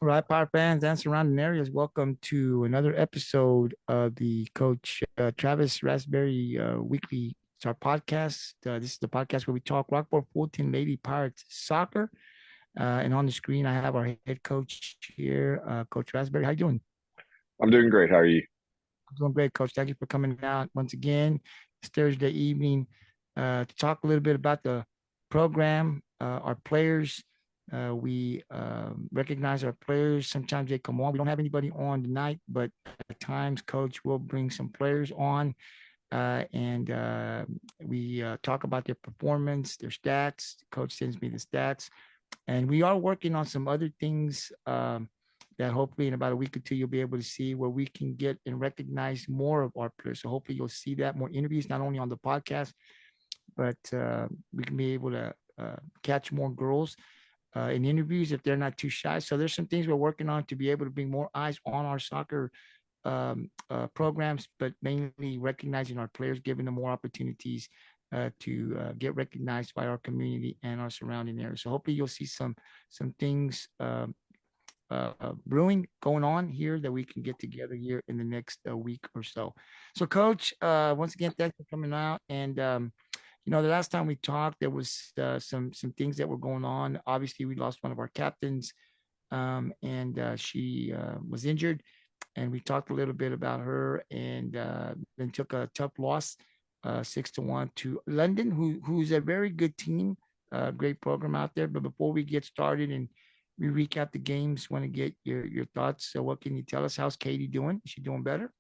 All right, Power fans and surrounding areas, welcome to another episode of the Coach Travis Rasbeary Weekly Star Podcast. This is the podcast where we talk Rockport Fulton Lady Pirates soccer. And on the screen, I have our head coach here, Coach Rasbeary. How you doing? I'm doing great. How are you? I'm doing great, Coach. Thank you for coming out once again. It's Thursday evening to talk a little bit about the program, our players. We recognize our players. Sometimes they come on. We don't have anybody on tonight, but at times, Coach will bring some players on, and we talk about their performance, their stats. Coach sends me the stats, and we are working on some other things that hopefully in about a week or two you'll be able to see where we can get and recognize more of our players. So hopefully you'll see that more interviews, not only on the podcast, but we can be able to catch more girls in interviews if they're not too shy. So there's some things we're working on to be able to bring more eyes on our soccer programs, but mainly recognizing our players, giving them more opportunities to get recognized by our community and our surrounding areas. So hopefully you'll see some things brewing going on here that we can get together here in the next week or so. So, Coach, once again, thanks for coming out. And the last time we talked, there was some things that were going on. Obviously, we lost one of our captains, and she was injured, and we talked a little bit about her, and then took a tough loss, 6-1 to London, who's a very good team, great program out there. But before we get started and we recap the games, want to get your thoughts. So, what can you tell us? How's Katie doing? Is she doing better?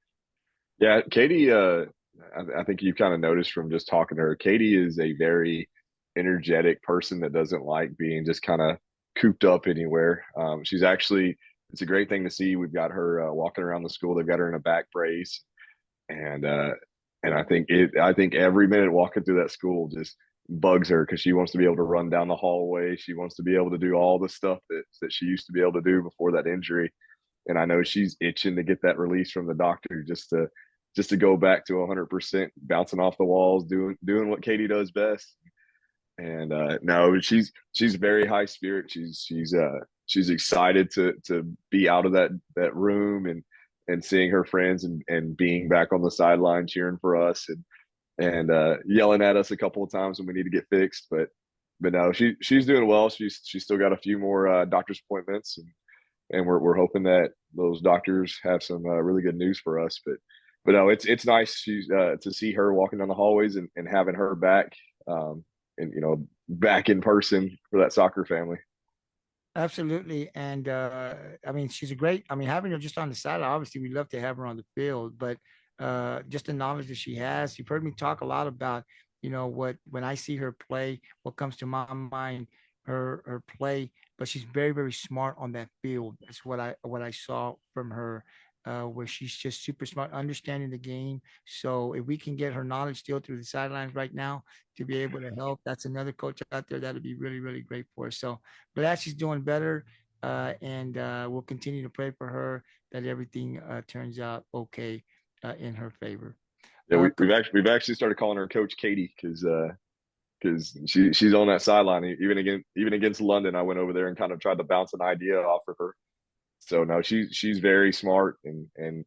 Yeah, Katie, I think you kind of noticed from just talking to her, Katie is a very energetic person that doesn't like being just kind of cooped up anywhere. She's actually, it's a great thing to see. We've got her walking around the school. They've got her in a back brace, and I think every minute walking through that school just bugs her because she wants to be able to run down the hallway. She wants to be able to do all the stuff that she used to be able to do before that injury. And I know she's itching to get that release from the doctor just to go back to 100%, bouncing off the walls, doing what Katie does best. And no, she's very high spirit. She's excited to be out of that room and seeing her friends and being back on the sideline cheering for us and yelling at us a couple of times when we need to get fixed. But no, she's doing well. She's still got a few more doctor's appointments, and we're hoping that those doctors have some really good news for us. But no, it's nice to see her walking down the hallways and having her back, and back in person for that soccer family. Absolutely. And I mean, she's a great, I mean, having her just on the sideline, obviously we'd love to have her on the field, but just the knowledge that she has, you've heard me talk a lot about, what when I see her play, what comes to my mind, her play, but she's very, very smart on that field. That's what I saw from her. Where she's just super smart, understanding the game. So if we can get her knowledge still through the sidelines right now to be able to help, that's another coach out there that'd be really, really great for us. So glad she's doing better. And we'll continue to pray for her that everything turns out okay in her favor. Yeah, we've actually started calling her Coach Katie because she's on that sideline. Even against London, I went over there and kind of tried to bounce an idea off of her. So no, she's very smart and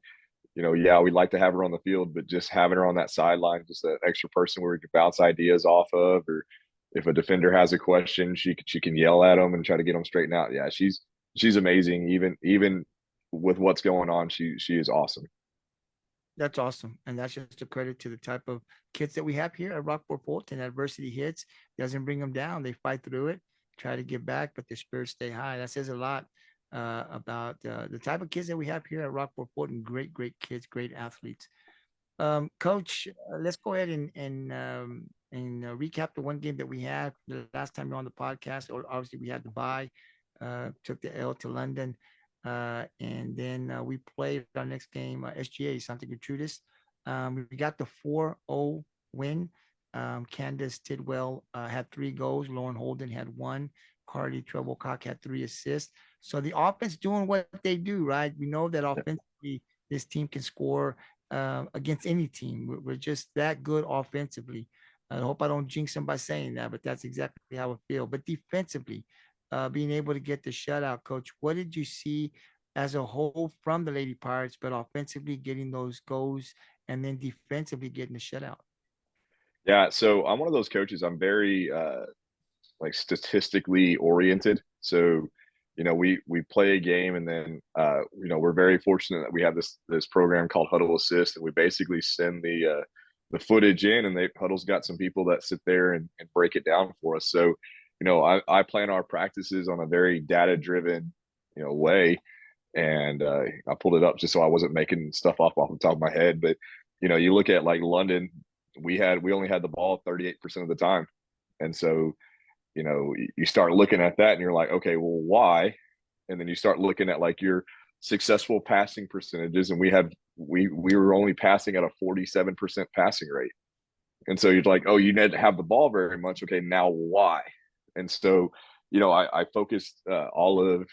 yeah, we'd like to have her on the field, but just having her on that sideline, just an extra person where we can bounce ideas off of, or if a defender has a question, she can yell at them and try to get them straightened out. Yeah, she's amazing. Even with what's going on, she is awesome. That's awesome. And that's just a credit to the type of kids that we have here at Rockport Fulton. Adversity hits, doesn't bring them down. They fight through it, try to get back, but their spirits stay high. That says a lot about the type of kids that we have here at Rockport Fulton. Great, great kids, great athletes. Coach, let's go ahead and recap the one game that we had the last time you're on the podcast. Or obviously, we had to buy, took the L to London. And then we played our next game, SGA, Santa Gertrudis. We got the 4-0 win. Candace Tidwell had 3 goals. Lauren Holden had 1. Carly Treblecock had 3 assists. So the offense doing what they do, right? We know that offensively, this team can score against any team. We're just that good offensively. I hope I don't jinx them by saying that, but that's exactly how I feel. But defensively, being able to get the shutout, Coach. What did you see as a whole from the Lady Pirates, but offensively getting those goals and then defensively getting the shutout? Yeah, so I'm one of those coaches. I'm very like statistically oriented. So, we play a game, and then we're very fortunate that we have this program called Huddle Assist, and we basically send the footage in, and Huddle's got some people that sit there and break it down for us. So, I plan our practices on a very data driven way, and I pulled it up just so I wasn't making stuff up off the top of my head. But you look at like London, we only had the ball 38% of the time, and so you start looking at that and you're like, okay, well, why? And then you start looking at like your successful passing percentages, and we were only passing at a 47% passing rate. And so you're like, oh, you didn't have the ball very much. Okay, now why? And so, I focused all of,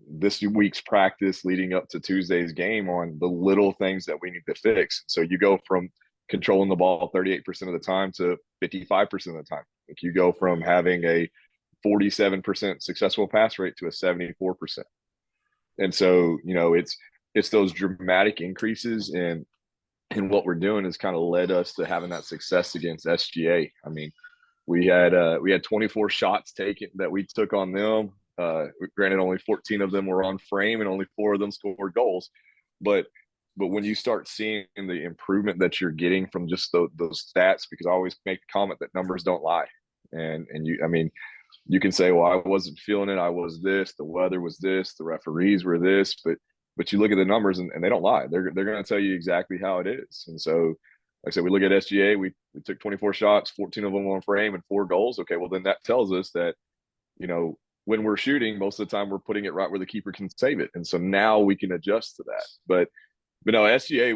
this week's practice leading up to Tuesday's game on the little things that we need to fix. So you go from controlling the ball 38% of the time to 55% of the time. Like you go from having a 47% successful pass rate to a 74%. And so, it's those dramatic increases in what we're doing has kind of led us to having that success against SGA. I mean, we had 24 shots taken that we took on them. Granted, only 14 of them were on frame, and only 4 of them scored goals. But when you start seeing the improvement that you're getting from just those stats, because I always make the comment that numbers don't lie, and I mean, you can say, well, I wasn't feeling it, I was this, the weather was this, the referees were this, but you look at the numbers and they don't lie. They're going to tell you exactly how it is. And so, like I said, we look at SGA. We took 24 shots, 14 of them on frame, and 4 goals. Okay, well then that tells us that when we're shooting, most of the time we're putting it right where the keeper can save it, and so now we can adjust to that. But no, SGA,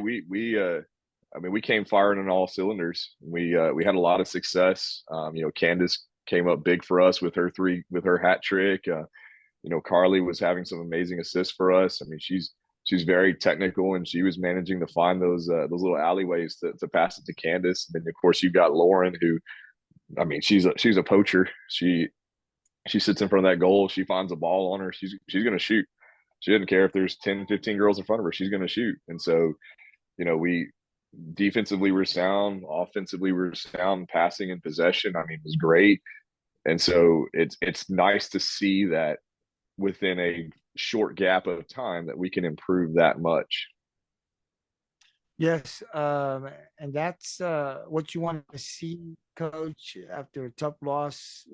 I mean, we came firing on all cylinders. We had a lot of success. Candace came up big for us with her hat trick. Carly was having some amazing assists for us. I mean, she's very technical, and she was managing to find those little alleyways to pass it to Candace. And then of course you've got Lauren, who, I mean, she's a poacher. She sits in front of that goal. She finds a ball on her. She's going to shoot. She doesn't care if there's 10, 15 girls in front of her. She's going to shoot. And so, we defensively were sound, offensively we were sound, passing and possession, I mean, was great. And so it's nice to see that within a short gap of time that we can improve that much. Yes, and that's what you want to see, Coach. After a tough loss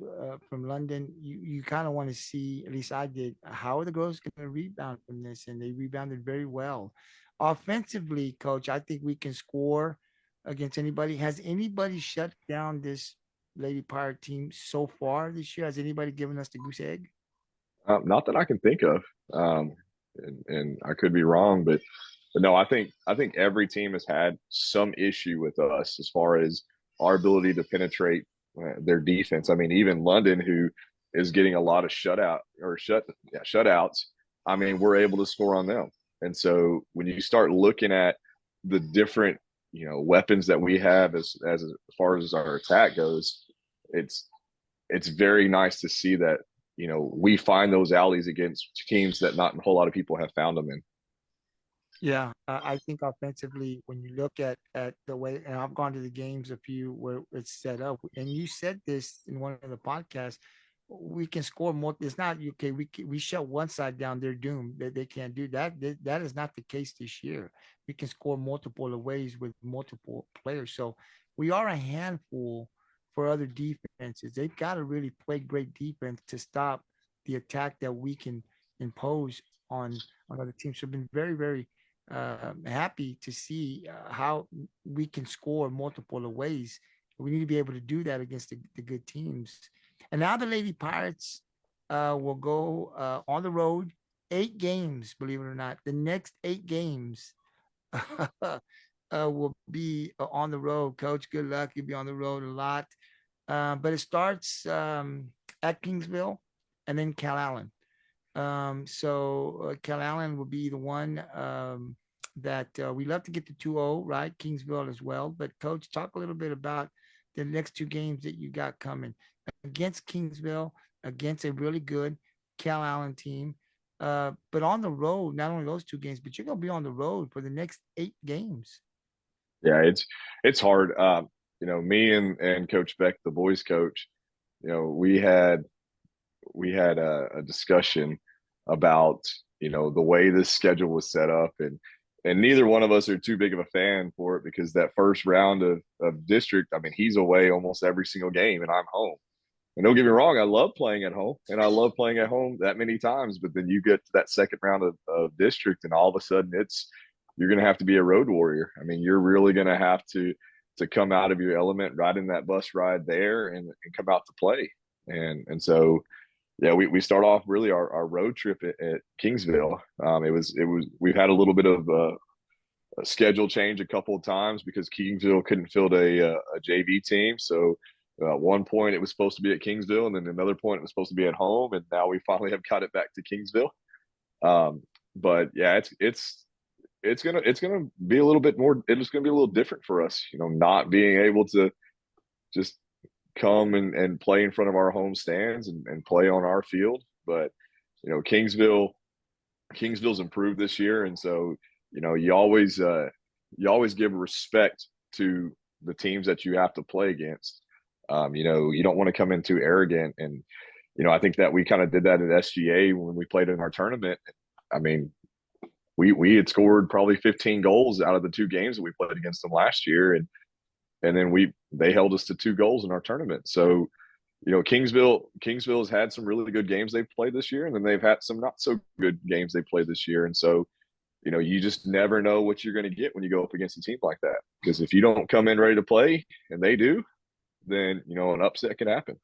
from London, you kind of want to see, at least I did, how are the girls going to rebound from this, and they rebounded very well. Offensively, Coach, I think we can score against anybody. Has anybody shut down this Lady Pirate team so far this year? Has anybody given us the goose egg? Not that I can think of, and I could be wrong, but no, I think every team has had some issue with us as far as our ability to penetrate their defense. I mean, even London, who is getting a lot of shutouts. I mean, we're able to score on them, and so when you start looking at the different weapons that we have as far as our attack goes, it's it's very nice to see that we find those alleys against teams that not a whole lot of people have found them in. Yeah, I think offensively, when you look at the way, and I've gone to the games a few where it's set up, and you said this in one of the podcasts, we can score more. It's not okay. We shut one side down, they're doomed. They can't do that. That is not the case this year. We can score multiple ways with multiple players. So we are a handful for other defenses. They've got to really play great defense to stop the attack that we can impose on other teams. So I've been very, very happy to see how we can score multiple ways. We need to be able to do that against the good teams. And now the Lady Pirates will go on the road, 8 games, believe it or not. The next 8 games will be on the road. Coach, good luck. You'll be on the road a lot. But it starts at Kingsville and then Calallen. So Calallen will be the one that we love to get to 2-0, right? Kingsville as well. But Coach, talk a little bit about the next 2 games that you got coming against Kingsville. against a really good Calallen team. But on the road, not only those 2 games, but you're gonna be on the road for the next 8 games. Yeah, it's hard. Me and Coach Beck, the boys coach, we had a discussion about the way this schedule was set up, and neither one of us are too big of a fan for it because that first round of district, I mean, he's away almost every single game, and I'm home. And don't get me wrong, I love playing at home, and I love playing at home that many times. But then you get to that second round of district, and all of a sudden, you're going to have to be a road warrior. I mean, you're really going to have to come out of your element, ride in that bus ride there, and come out to play. And so yeah, we start off really our road trip at Kingsville. It was we've had a little bit of a schedule change a couple of times because Kingsville couldn't field a JV team. So at one point it was supposed to be at Kingsville, and then another point it was supposed to be at home, and now we finally have got it back to Kingsville. But yeah, it's gonna be a little bit more. It's gonna be a little different for us, not being able to just come and play in front of our home stands and play on our field. But Kingsville's improved this year, and so you always give respect to the teams that you have to play against. You don't want to come in too arrogant, and I think that we kind of did that at SGA when we played in our tournament. I mean, we had scored probably 15 goals out of the 2 games that we played against them last year, and then they held us to 2 goals in our tournament. So Kingsville has had some really good games they've played this year, and then they've had some not so good games they played this year. And so you just never know what you're going to get when you go up against a team like that, because if you don't come in ready to play and they do, then an upset could happen.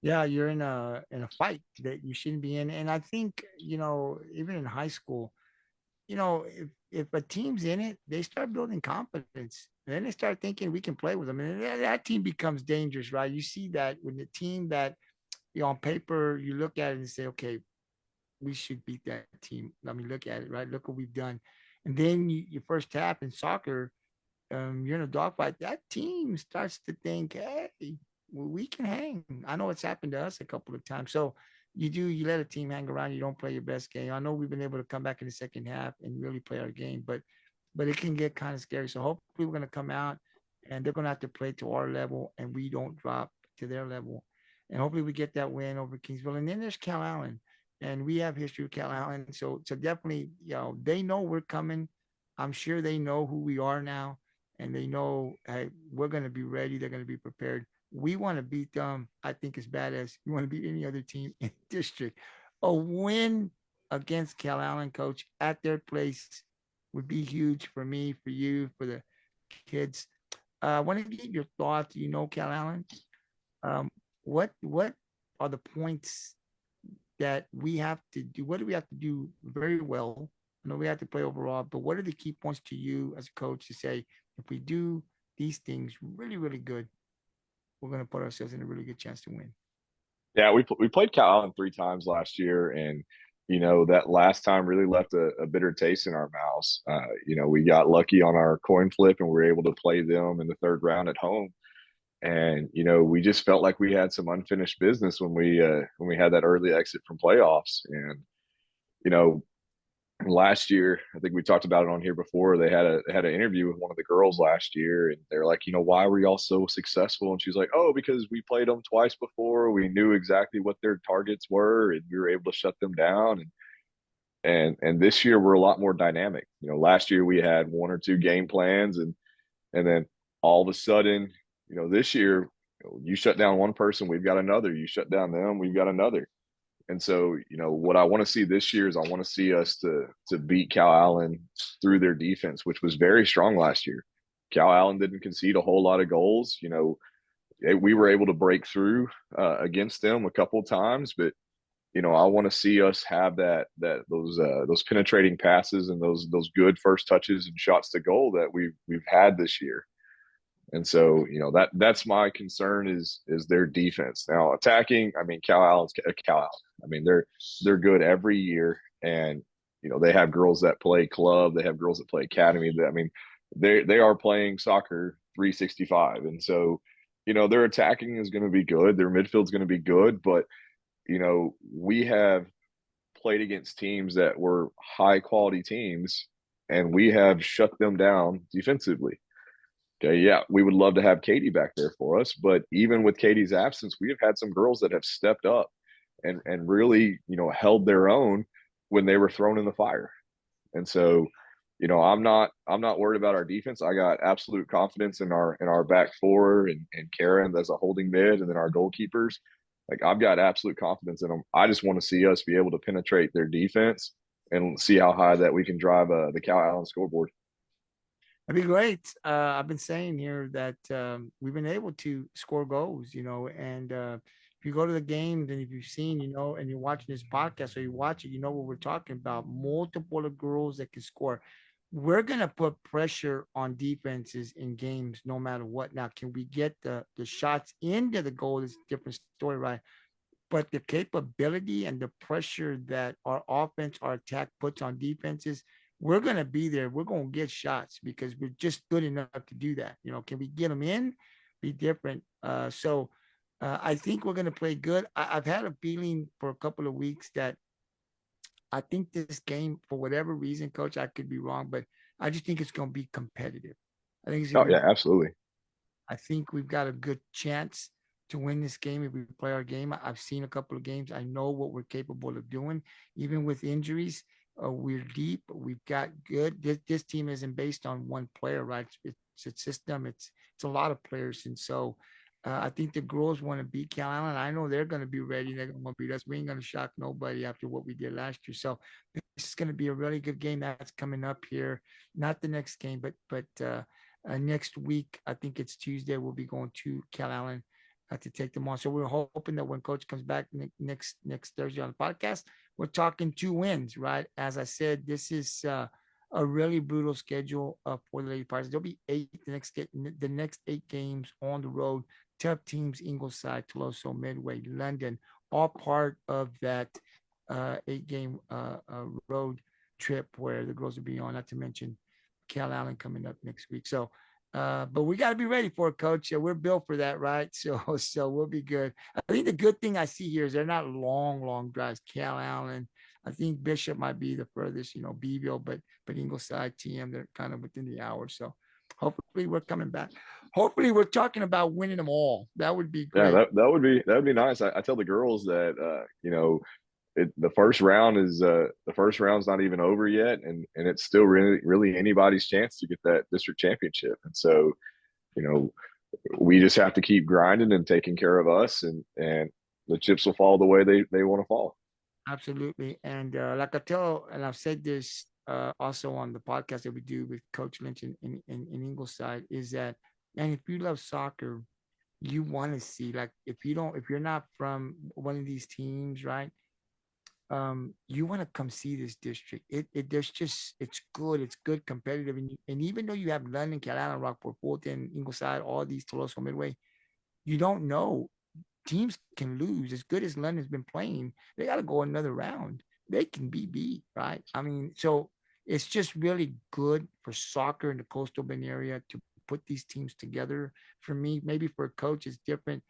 Yeah, you're in a fight that you shouldn't be in. And I think, even in high school, if a team's in it, they start building confidence. And then they start thinking we can play with them. And that team becomes dangerous, right? You see that when the team that, on paper, you look at it and say, okay, we should beat that team. Let me look at it, right? Look what we've done. And then your first tap in soccer, you're in a dogfight. That team starts to think, hey, we can hang. I know it's happened to us a couple of times. So you let a team hang around, you don't play your best game. I know we've been able to come back in the second half and really play our game, but it can get kind of scary. So hopefully we're going to come out and they're going to have to play to our level and we don't drop to their level. And hopefully we get that win over Kingsville. And then there's Calallen, and we have history with Calallen. So definitely, they know we're coming. I'm sure they know who we are now, and they know, hey, we're going to be ready. They're going to be prepared. We want to beat them, I think, as bad as we want to beat any other team in district. A win against Calallen, coach, at their place would be huge for me, for you, for the kids. I want to get your thoughts. Calallen. What are the points that we have to do? What do we have to do very well? I know we have to play overall, but what are the key points to you as a coach to say, if we do these things really, really good, we're going to put ourselves in a really good chance to win? Yeah, we played Calallen 3 times last year, and that last time really left a bitter taste in our mouths. We got lucky on our coin flip, and we were able to play them in the third round at home. And we just felt like we had some unfinished business when we had that early exit from playoffs. And you know, last year, I think we talked about it on here before. They had an interview with one of the girls last year, and they're like, why were y'all so successful? And she's like, oh, because we played them twice before. We knew exactly what their targets were, and we were able to shut them down. And this year we're a lot more dynamic. Last year we had 1 or 2 game plans, and then all of a sudden, this year you shut down one person, we've got another. You shut down them, we've got another. And so, what I want to see this year is I want to see us to beat Calallen through their defense, which was very strong last year. Calallen didn't concede a whole lot of goals. We were able to break through against them a couple of times, but I want to see us have those penetrating passes and those good first touches and shots to goal that we've had this year. And so, that's my concern is their defense. Now, attacking, I mean, Calallen's Calallen. I mean, they're good every year, and they have girls that play club, they have girls that play academy. I mean, they are playing soccer 365, and so their attacking is going to be good, their midfield's going to be good, but we have played against teams that were high quality teams, and we have shut them down defensively. Okay, yeah, we would love to have Katie back there for us, but even with Katie's absence, we have had some girls that have stepped up and really, held their own when they were thrown in the fire. And so, I'm not worried about our defense. I got absolute confidence in our back four and Karen as a holding mid, and then our goalkeepers. Like, I've got absolute confidence in them. I just want to see us be able to penetrate their defense and see how high that we can drive the Calallen scoreboard. That'd be great. I've been saying here that we've been able to score goals, and if you go to the games and if you've seen, and you're watching this podcast or you watch it, you know what we're talking about. Multiple of girls that can score. We're gonna put pressure on defenses in games no matter what. Now, can we get the shots into the goal? Is a different story, right? But the capability and the pressure that our offense, our attack puts on defenses, we're going to be there. We're going to get shots because we're just good enough to do that. Can we get them in? Be different. I think we're going to play good. I've had a feeling for a couple of weeks that I think this game, for whatever reason, coach, I could be wrong, but I just think it's going to be competitive. I think it's going Oh to yeah, be absolutely. I think we've got a good chance to win this game if we play our game. I've seen a couple of games. I know what we're capable of doing, even with injuries. We're deep. We've got good. This team isn't based on one player, right? It's a system. It's a lot of players, and so I think the girls want to beat Calallen. I know they're going to be ready. They're going to beat us. We ain't going to shock nobody after what we did last year. So this is going to be a really good game that's coming up here. Not the next game, but next week, I think it's Tuesday, we'll be going to Calallen to take them on. So we're hoping that when coach comes back next Thursday on the podcast, we're talking 2 wins, right? As I said, this is a really brutal schedule for the Lady Pirates. There'll be the next 8 games on the road. Tough teams: Ingleside, Toloso, Midway, London, all part of that 8-game road trip where the girls will be on. Not to mention Calallen coming up next week. So, but we got to be ready for it, coach. We're built for that, right? So we'll be good. I think the good thing I see here is they're not long drives. Calallen, I think Bishop might be the furthest, Beeville, but Ingleside, TM, they're kind of within the hour. So hopefully we're coming back. Hopefully we're talking about winning them all. That would be Yeah, great. that would be nice. I tell the girls that the first round's not even over yet, and it's still really anybody's chance to get that district championship. And so, you know, we just have to keep grinding and taking care of us, and the chips will fall the way they want to fall. Absolutely. And like I tell, and I've said this also on the podcast that we do with Coach Lynch in Ingleside, is that, man, if you love soccer, you want to see, like, if you're not from one of these teams, right? You want to come see this district. It's good, competitive. And even though you have London, Calallen, Rockport, Fulton, Ingleside, all these, Toloso, Midway, you don't know, teams can lose. As good as London's been playing, they got to go another round. They can be beat, right? I mean, so it's just really good for soccer in the coastal Bend area to put these teams together. For me, maybe for a coach, it's different,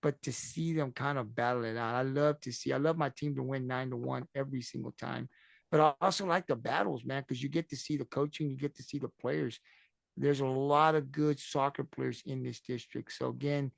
but to see them kind of battle it out, I love my team to win 9-1 every single time. But I also like the battles, man, because you get to see the coaching, you get to see the players. There's a lot of good soccer players in this district. So again,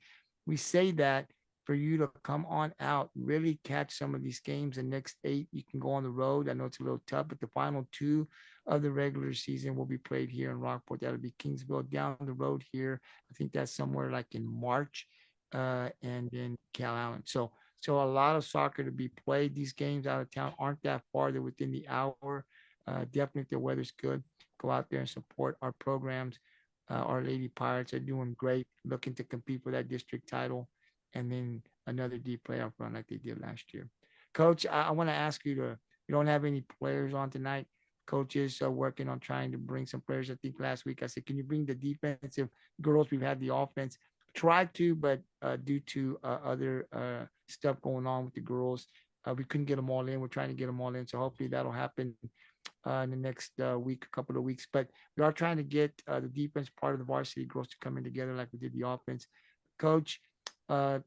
we say that for you to come on out, really catch some of these games. The next 8, you can go on the road. I know it's a little tough, but the final 2 of the regular season will be played here in Rockport. That'll be Kingsville down the road here. I think that's somewhere like in March, and then Calallen. So a lot of soccer to be played. These games out of town aren't that far. They're within the hour. Definitely, if the weather's good, go out there and support our programs. Our Lady Pirates are doing great, looking to compete for that district title, and then another deep playoff run like they did last year. Coach, I want to ask you you don't have any players on tonight. Coaches are working on trying to bring some players. I think last week I said, can you bring the defensive girls? We've had the offense. Tried to, but due to other stuff going on with the girls, we couldn't get them all in. We're trying to get them all in. So hopefully that'll happen in the next week, a couple of weeks. But we are trying to get the defense part of the varsity girls to come in together like we did the offense. Coach, uh,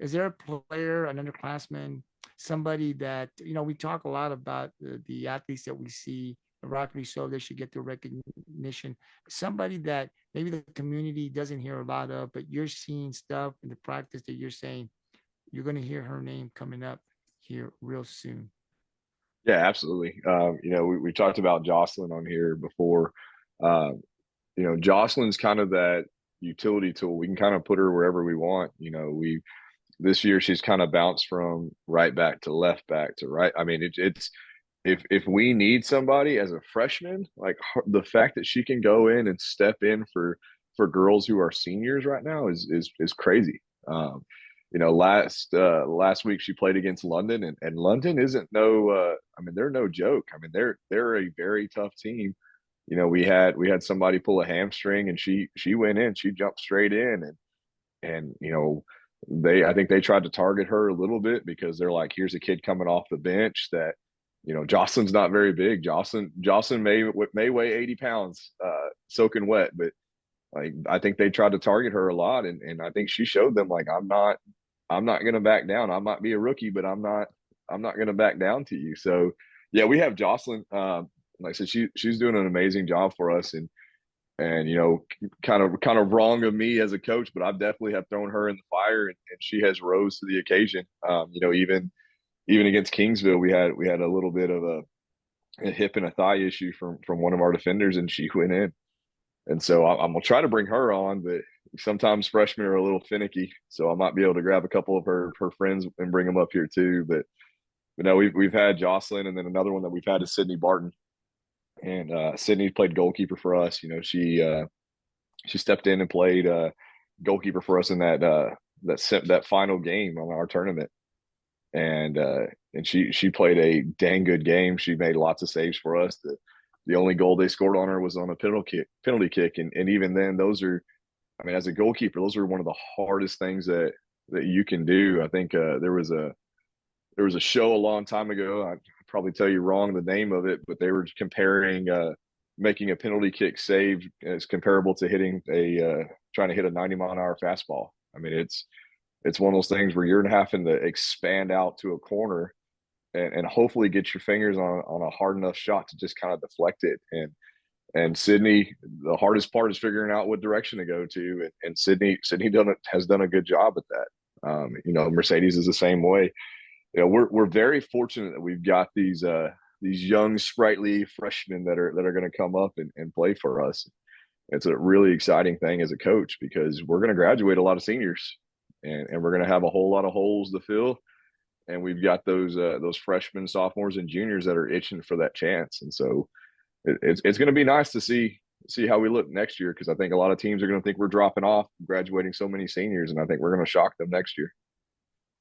is there a player, an underclassman, somebody that, we talk a lot about the athletes that we see, rightfully so, they should get the recognition. Somebody that maybe the community doesn't hear a lot of, but you're seeing stuff in the practice that you're saying, you're going to hear her name coming up here real soon. Yeah, absolutely. We talked about Joslynn on here before. Um, Joslynn's kind of that utility tool. We can kind of put her wherever we want. We this year she's kind of bounced from right back to left back to right. I mean, it's if we need somebody as a freshman, like the fact that she can go in and step in for girls who are seniors right now is crazy. Last week she played against London, and London isn't no. I mean, they're no joke. I mean, they're a very tough team. We had somebody pull a hamstring, and she went in. She jumped straight in, and I think they tried to target her a little bit because they're like, here's a kid coming off the bench that, Joslynn's not very big. Joslynn may weigh 80 pounds, soaking wet, but like I think they tried to target her a lot, and I think she showed them like I'm not going to back down. I might be a rookie, but I'm not going to back down to you. So yeah, we have Joslynn. Like I said, she's doing an amazing job for us, and kind of wrong of me as a coach, but I definitely have thrown her in the fire, and she has rose to the occasion. Even against Kingsville, we had a little bit of a hip and a thigh issue from one of our defenders, and she went in. And so I'm gonna try to bring her on, but sometimes freshmen are a little finicky, so I might be able to grab a couple of her friends and bring them up here too. But no, we've had Joslynn, and then another one that we've had is Sydney Barton, and Sydney played goalkeeper for us. She stepped in and played goalkeeper for us in that final game on our tournament, and she played a dang good game. She made lots of saves for us. The only goal they scored on her was on a penalty kick, and even then, those are, I mean, as a goalkeeper, those are one of the hardest things that you can do. I think there was a show a long time ago. I probably tell you wrong the name of it, but they were comparing making a penalty kick save as comparable to hitting trying to hit a 90-mile-an-hour fastball. I mean, it's one of those things where you're having to expand out to a corner and hopefully get your fingers on a hard enough shot to just kind of deflect it. And Sydney, the hardest part is figuring out what direction to go to, and Sydney has done a good job at that. Mercedes is the same way. We're very fortunate that we've got these young, sprightly freshmen that are going to come up and play for us. It's a really exciting thing as a coach because we're going to graduate a lot of seniors, and we're going to have a whole lot of holes to fill. And we've got those freshmen, sophomores, and juniors that are itching for that chance. And so it's going to be nice to see how we look next year, because I think a lot of teams are going to think we're dropping off, graduating so many seniors, and I think we're going to shock them next year.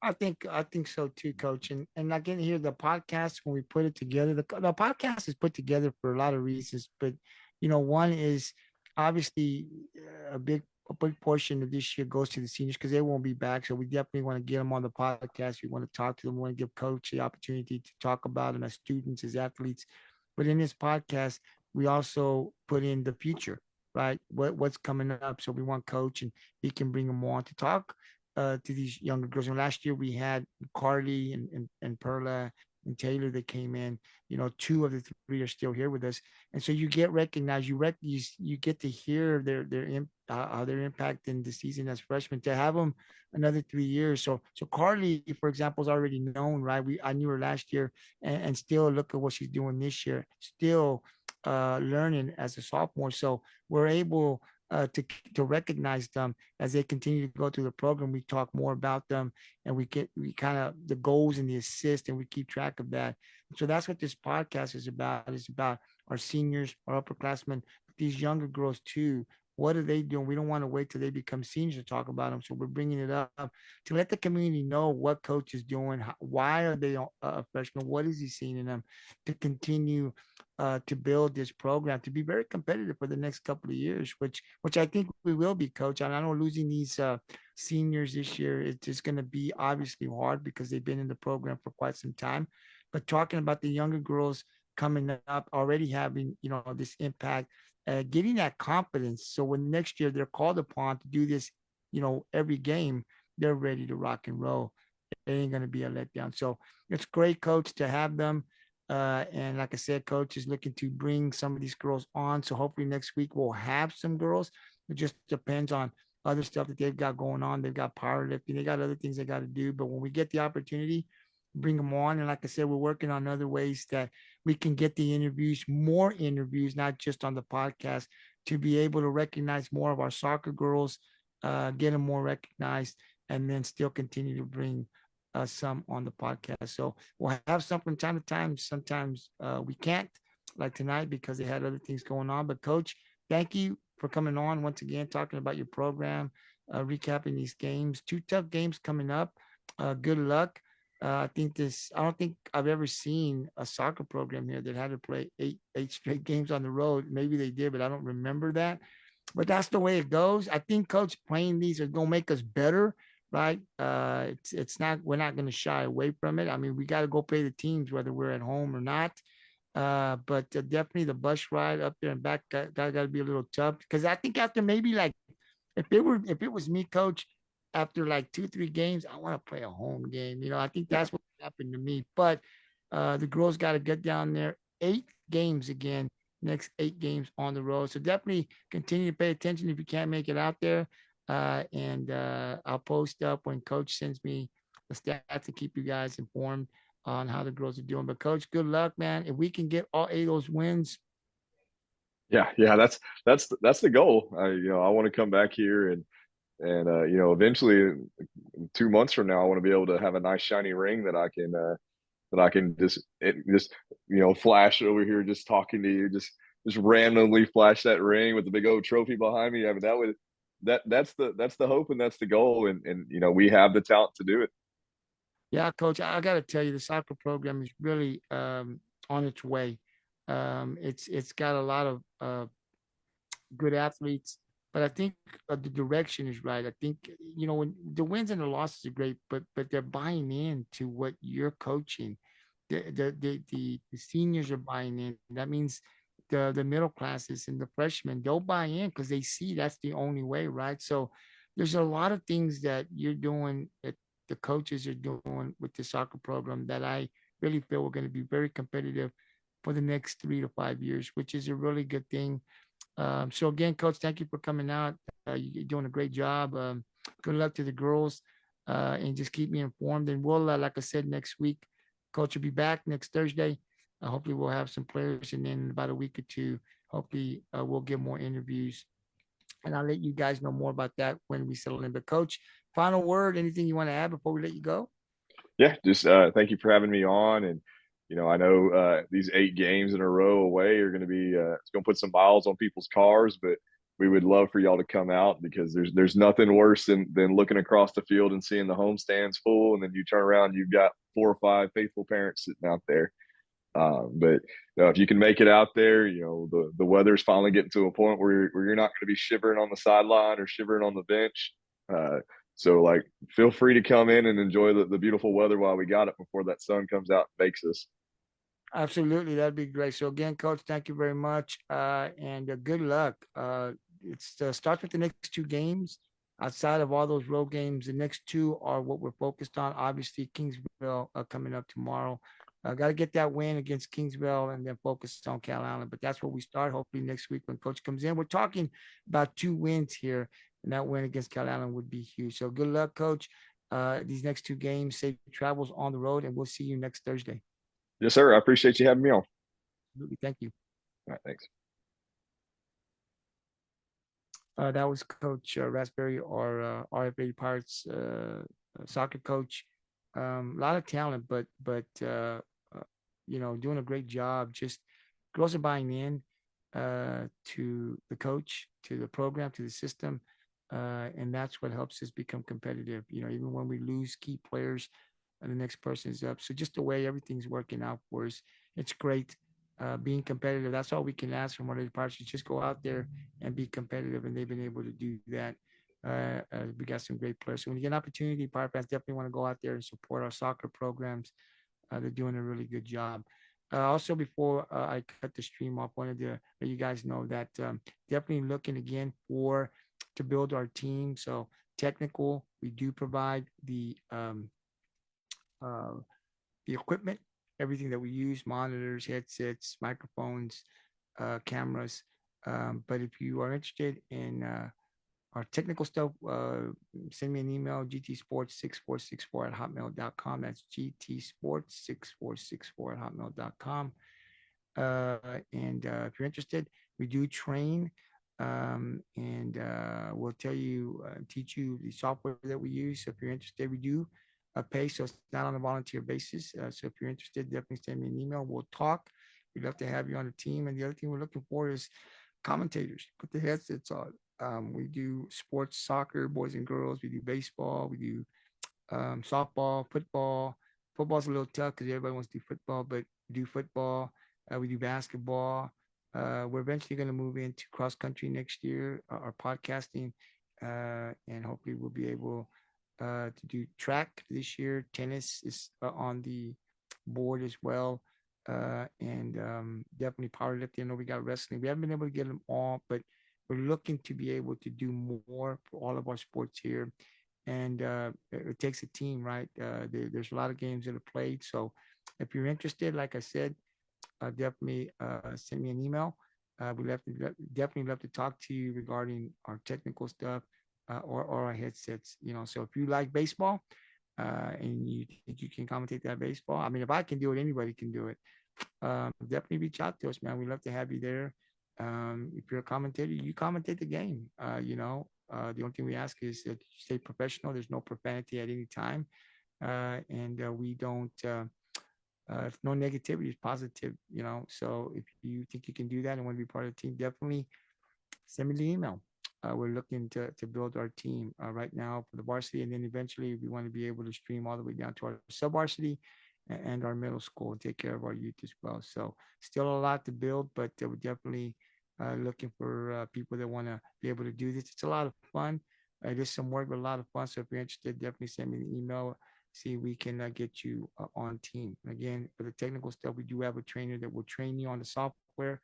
I think so too, Coach. And I can hear the podcast when we put it together. The podcast is put together for a lot of reasons, but one is obviously a big portion of this year goes to the seniors because they won't be back. So we definitely want to get them on the podcast. We want to talk to them. We want to give Coach the opportunity to talk about them as students, as athletes. But in this podcast, we also put in the future, right? What's coming up. So we want Coach, and he can bring them on to talk to these younger girls. And last year we had Carly and Perla and Taylor that came in. Two of the three are still here with us, and so you get recognized. You get to hear how they're impacting the season as freshmen. To have them another 3 years. So Carly, for example, is already known, right? I knew her last year, and still look at what she's doing this year. Still learning as a sophomore. So we're able to recognize them as they continue to go through the program. We talk more about them, and we kind of the goals and the assist, and we keep track of that. So that's what this podcast is about. It's about our seniors, our upperclassmen, these younger girls too. What are they doing? We don't want to wait till they become seniors to talk about them. So we're bringing it up to let the community know what Coach is doing. Why are they a freshman? What is he seeing in them to continue to build this program to be very competitive for the next couple of years, which I think we will be, Coach. And I know losing these seniors this year is just going to be obviously hard because they've been in the program for quite some time. But talking about the younger girls coming up, already having this impact, getting that confidence. So when next year they're called upon to do this every game, they're ready to rock and roll. It ain't going to be a letdown. So it's great, coach, to have them. And like I said, coach is looking to bring some of these girls on. So hopefully next week we'll have some girls. It just depends on other stuff that they've got going on. They've got powerlifting, they got other things they got to do. But when we get the opportunity, bring them on. And like I said, we're working on other ways that we can get the interviews, more interviews, not just on the podcast, to be able to recognize more of our soccer girls, get them more recognized, and then still continue to bring some on the podcast. So we'll have some from time to time. Sometimes we can't, like tonight, because they had other things going on. But coach, thank you for coming on once again, talking about your program, recapping these games. Two tough games coming up. Good luck. I don't think I've ever seen a soccer program here that had to play eight straight games on the road. Maybe they did, but I don't remember that. But that's the way it goes. I think coach playing these are gonna make us better, right? It's not, we're not gonna shy away from it. I mean, we got to go play the teams whether we're at home or not. But definitely the bus ride up there and back got to be a little tough, because I think after maybe like, if it was me, coach, after like 2, 3 games, I want to play a home game. I think Yeah. that's what happened to me. But the girls got to get down there. 8 games again, next 8 games on the road. So definitely continue to pay attention if you can't make it out there. And I'll post up when coach sends me the stats to keep you guys informed on how the girls are doing. But coach, good luck, man. If we can get all 8 of those wins. Yeah, that's the goal. I want to come back here and eventually 2 months from now, I want to be able to have a nice shiny ring that I can just flash over here, just talking to you, just randomly flash that ring with the big old trophy behind me. I mean, that's the hope, and that's the goal, and we have the talent to do it. Yeah, coach, I got to tell you, the soccer program is really on its way. It's got a lot of good athletes, but I think the direction is right. I think when the wins and the losses are great, but they're buying in to what you're coaching. The seniors are buying in. That means the middle classes and the freshmen, they'll buy in because they see that's the only way, right? So there's a lot of things that you're doing, that the coaches are doing with the soccer program, that I really feel we're going to be very competitive for the next 3 to 5 years, which is a really good thing. So again, coach, thank you for coming out. You're doing a great job. Good luck to the girls, and just keep me informed. And we'll, like I said, next week, coach will be back next Thursday. Hopefully, we'll have some players, and then in about a week or two, hopefully, we'll get more interviews. And I'll let you guys know more about that when we settle in. But coach, final word, anything you want to add before we let you go? Yeah, just thank you for having me on, and I know these 8 games in a row away are going to be it's going to put some miles on people's cars, but we would love for y'all to come out, because there's nothing worse than looking across the field and seeing the home stands full, and then you turn around, you've got 4 or 5 faithful parents sitting out there. But if you can make it out there, the weather's finally getting to a point where you're not going to be shivering on the sideline or shivering on the bench. Uh, so, like, feel free to come in and enjoy the beautiful weather while we got it, before that sun comes out and bakes us. Absolutely, that'd be great. So again, coach, thank you very much, and good luck. It's starts with the next 2 games. Outside of all those road games, the next 2 are what we're focused on. Obviously, Kingsville coming up tomorrow. Got to get that win against Kingsville, and then focus on Calallen. But that's where we start. Hopefully next week when coach comes in, we're talking about 2 wins here, and that win against Calallen would be huge. So good luck, coach. These next 2 games, safe travels on the road, and we'll see you next Thursday. Yes, sir. I appreciate you having me on. Absolutely. Thank you. All right, thanks. That was Coach Rasbeary, our RFA Pirates soccer coach. A lot of talent, but doing a great job. Just girls are buying in to the coach, to the program, to the system, and that's what helps us become competitive. Even when we lose key players, and the next person is up. So just the way everything's working out for us, it's great. Being competitive, that's all we can ask from one of the parts. Just go out there and be competitive, and they've been able to do that. We got some great players. So when you get an opportunity, Pirate fans definitely want to go out there and support our soccer programs. They're doing a really good job. Also, before I cut the stream off, wanted to let you guys know that definitely looking again to build our team. So technical, we do provide uh, the equipment, everything that we use, monitors, headsets, microphones, cameras. But if you are interested in our technical stuff, send me an email, gtsports6464 at hotmail.com. That's gtsports6464 at hotmail.com. And if you're interested, we do train, and we'll tell you, teach you the software that we use. So if you're interested, we do pay, so it's not on a volunteer basis. So if you're interested, definitely send me an email. We'll talk. We'd love to have you on the team. And the other thing we're looking for is commentators. Put the headsets on. We do sports, soccer, boys and girls. We do baseball. We do softball, football. Football's a little tough because everybody wants to do football, but we do football. We do basketball. We're eventually going to move into cross country next year, our podcasting, and hopefully we'll be able to do track this year. Tennis is on the board as well, and definitely powerlifting. I know we got wrestling. We haven't been able to get them all, but we're looking to be able to do more for all of our sports here. And it takes a team, right? There's a lot of games that are played. So if you're interested, like I said, definitely send me an email. We definitely love to talk to you regarding our technical stuff, or our headsets. So if you like baseball, and you think you can commentate that baseball, I mean, if I can do it, anybody can do it. Definitely reach out to us, man. We'd love to have you there. If you're a commentator, you commentate the game. The only thing we ask is that you stay professional. There's no profanity at any time, and we don't. No negativity, is positive. So if you think you can do that and want to be part of the team, definitely send me the email. We're looking to build our team right now for the varsity, and then eventually we want to be able to stream all the way down to our sub varsity and our middle school and take care of our youth as well. So still a lot to build, but we're definitely looking for people that want to be able to do this. It's a lot of fun. It is some work, but a lot of fun. So if you're interested, definitely send me an email. See if we can get you on team. Again, for the technical stuff, we do have a trainer that will train you on the software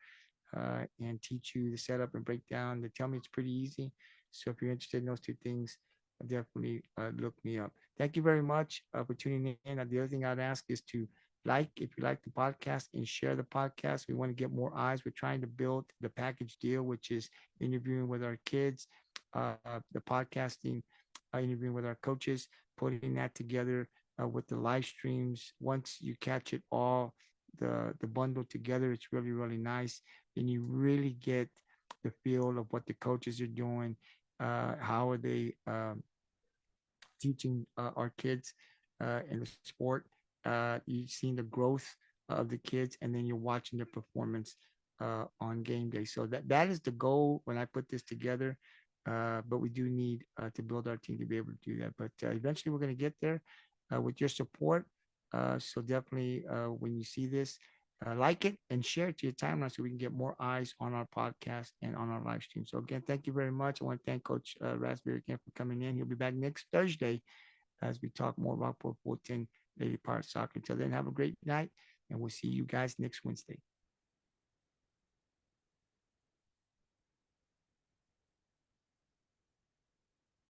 and teach you the setup and breakdown. They tell me it's pretty easy. So if you're interested in those two things, definitely look me up. Thank you very much for tuning in. The other thing I'd ask is to if you like the podcast, and share the podcast. We want to get more eyes. We're trying to build the package deal, which is interviewing with our kids, the podcasting, interviewing with our coaches, putting that together with the live streams. Once you catch it all, the bundle together, it's really, really nice. And you really get the feel of what the coaches are doing. How are they teaching our kids in the sport? You've seen the growth of the kids, and then you're watching their performance on game day. So that is the goal when I put this together. But we do need to build our team to be able to do that. But eventually, we're going to get there with your support. So definitely, when you see this, like it and share it to your timeline so we can get more eyes on our podcast and on our live stream. So again, thank you very much. I want to thank Coach Rasbeary again for coming in. He'll be back next Thursday as we talk more about Pro 410 Lady Pirate Soccer. Until then, have a great night, and we'll see you guys next Wednesday.